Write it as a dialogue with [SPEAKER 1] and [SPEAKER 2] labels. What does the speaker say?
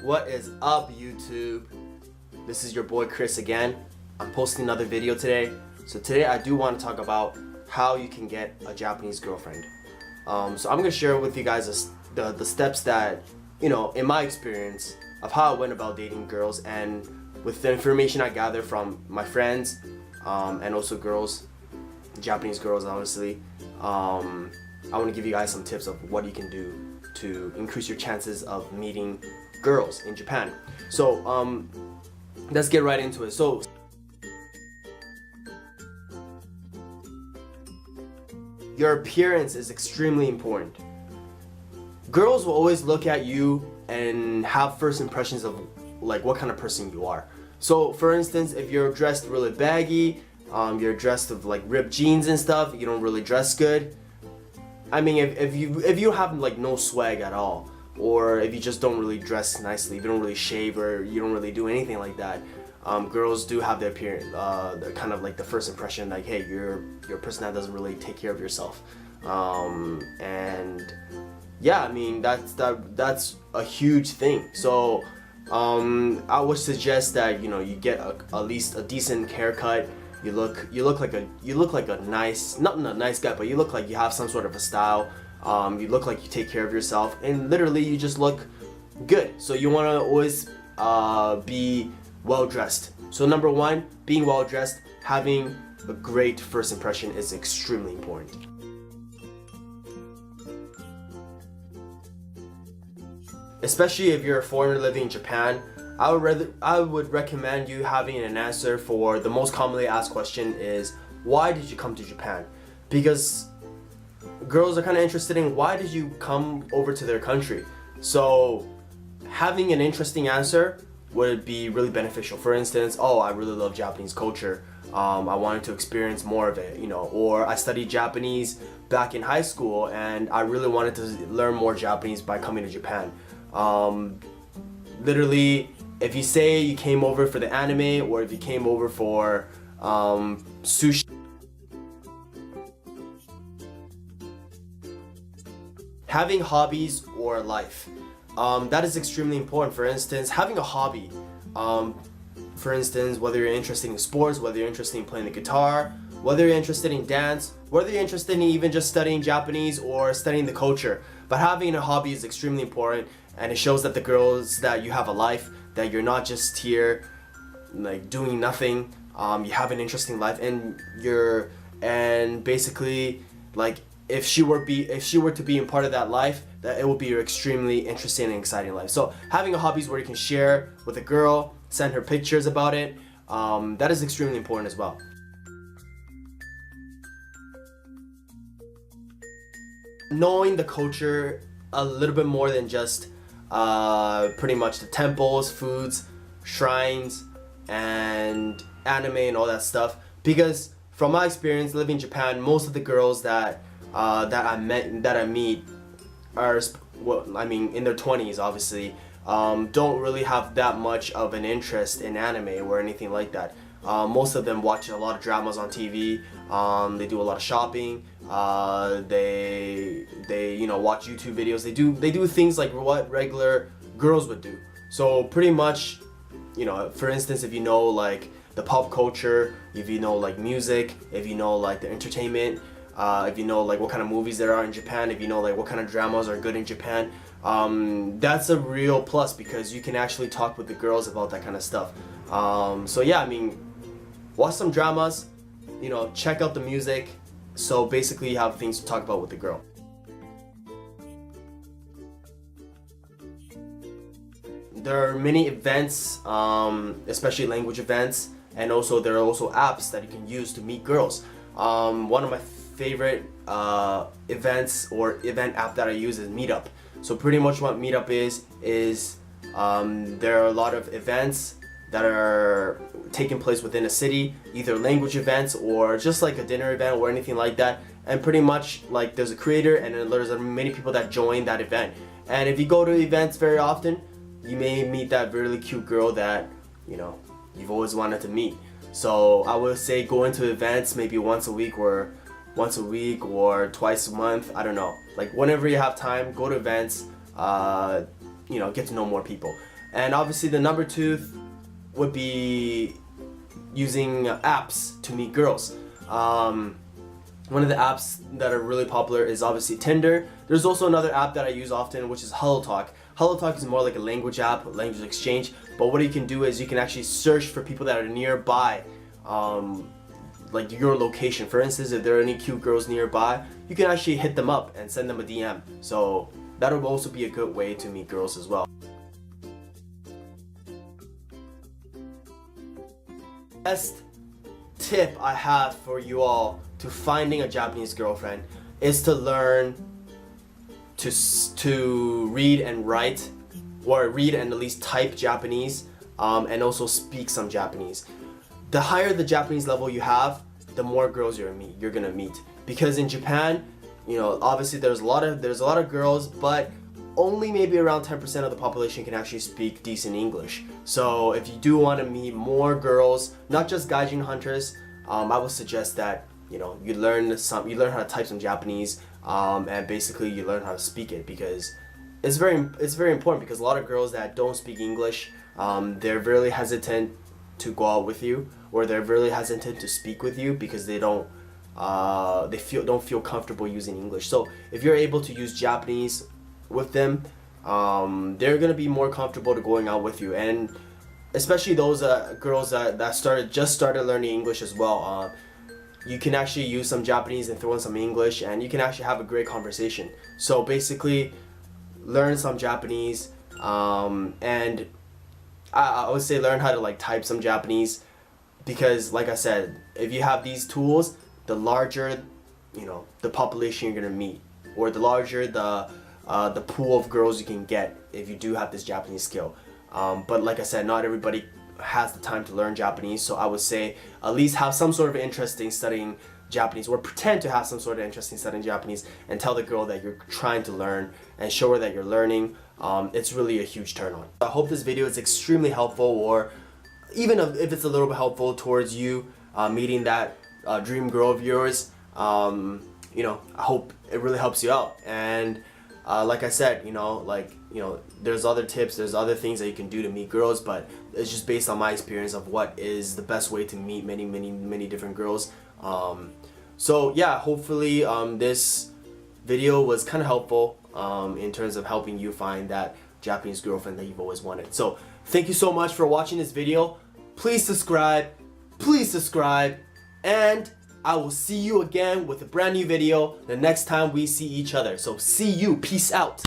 [SPEAKER 1] What is up, YouTube? This is your boy Chris again. I'm posting another video today. So today I do want to talk about how you can get a Japanese girlfriend. So I'm going to share with you guys the steps that, in my experience of how I went about dating girls, and with the information I gather from my friends and also girls, Japanese girls obviously. I want to give you guys some tips of what you can do to increase your chances of meeting girls in Japan. So let's get right into it. So your appearance is extremely important. Girls will always look at you and have first impressions of like what kind of person you are. So for instance, if you're dressed really baggy, you're dressed with like ripped jeans and stuff, you don't really dress good. I mean, if you have like no swag at all, or if you just don't really dress nicely, if you don't really shave or you don't really do anything like that, girls do have their appearance, kind of like the first impression, like, hey, you're a person that doesn't really take care of yourself, and yeah, I mean that's a huge thing. So I would suggest that you get at least a decent haircut. You look like a nice, not a nice guy, but you look like you have some sort of a style. You look like you take care of yourself, and literally you just look good. So you want to always be well dressed. So number one, being well dressed, having a great first impression is extremely important. Especially if you're a foreigner living in Japan, I would recommend you having an answer for the most commonly asked question is, why did you come to Japan? Because girls are kind of interested in why did you come over to their country. So having an interesting answer would be really beneficial. For instance, oh, I really love Japanese culture. I wanted to experience more of it, or I studied Japanese back in high school and I really wanted to learn more Japanese by coming to Japan. Literally, if you say you came over for the anime, or if you came over for sushi, having hobbies or life, that is extremely important. For instance, having a hobby, for instance, whether you're interested in sports, whether you're interested in playing the guitar, whether you're interested in dance, whether you're interested in even just studying Japanese or studying the culture. But having a hobby is extremely important, and it shows that the girls that you have a life, that you're not just here like doing nothing. You have an interesting life, and basically, like, if she were to be in part of that life, that it will be your extremely interesting and exciting life. So having a hobby is where you can share with a girl, send her pictures about it, that is extremely important as well. Knowing the culture a little bit more than just pretty much the temples, foods, shrines, and anime and all that stuff. Because from my experience living in Japan, most of the girls that I meet are, well, I mean, in their 20s, obviously, don't really have that much of an interest in anime or anything like that. Most of them watch a lot of dramas on TV. They do a lot of shopping. They watch YouTube videos. They do things like what regular girls would do. So pretty much, for instance, if you know like the pop culture, if you know like music, if you know like the entertainment, if you know like what kind of movies there are in Japan, if you know like what kind of dramas are good in Japan, that's a real plus, because you can actually talk with the girls about that kind of stuff. So yeah, I mean, watch some dramas, check out the music. So basically you have things to talk about with the girl. There are many events, especially language events, and also there are also apps that you can use to meet girls. One of my favorite events or event app that I use is Meetup. So pretty much what Meetup is there are a lot of events that are taking place within a city, either language events or just like a dinner event or anything like that. And pretty much like there's a creator, and then there's many people that join that event. And if you go to events very often, you may meet that really cute girl that you've always wanted to meet. So I would say go into events maybe once a week or twice a month. I don't know. Like whenever you have time, go to events. Get to know more people. And obviously the number 2 would be using apps to meet girls. One of the apps that are really popular is obviously Tinder. There's also another app that I use often, which is HelloTalk. HelloTalk is more like a language app, language exchange, but what you can do is you can actually search for people that are nearby, like your location. For instance, if there are any cute girls nearby, you can actually hit them up and send them a DM. So that would also be a good way to meet girls as well. Best tip I have for you all to finding a Japanese girlfriend is to learn to read and write, or read and at least type Japanese, and also speak some Japanese. The higher the Japanese level you have, the more girls you're gonna meet. Because in Japan, you know, obviously there's a lot of girls, but only maybe around 10% of the population can actually speak decent English. So if you do want to meet more girls, not just gaijin hunters, I would suggest that you learn how to type some Japanese, and basically you learn how to speak it, because it's very important, because a lot of girls that don't speak English, they're really hesitant to go out with you, or they're really hesitant to speak with you because they don't feel comfortable using English. So if you're able to use Japanese with them, they're gonna be more comfortable to going out with you, and especially those girls that just started learning English as well. You can actually use some Japanese and throw in some English, and you can actually have a great conversation. So basically, learn some Japanese, and I would say learn how to like type some Japanese, because like I said, if you have these tools, the larger the population you're gonna meet, or the larger the pool of girls you can get if you do have this Japanese skill. But like I said, not everybody has the time to learn Japanese, so I would say at least have some sort of interest in studying Japanese, or pretend to have some sort of interest in studying Japanese, and tell the girl that you're trying to learn and show her that you're learning. It's really a huge turn on. I hope this video is extremely helpful, or even if it's a little bit helpful towards you meeting that dream girl of yours. I hope it really helps you out. And like I said, there's other tips, there's other things that you can do to meet girls, but it's just based on my experience of what is the best way to meet many different girls. So yeah, hopefully this video was kind of helpful in terms of helping you find that Japanese girlfriend that you've always wanted. So thank you so much for watching this video. Please subscribe, and I will see you again with a brand new video the next time we see each other. So see you, peace out.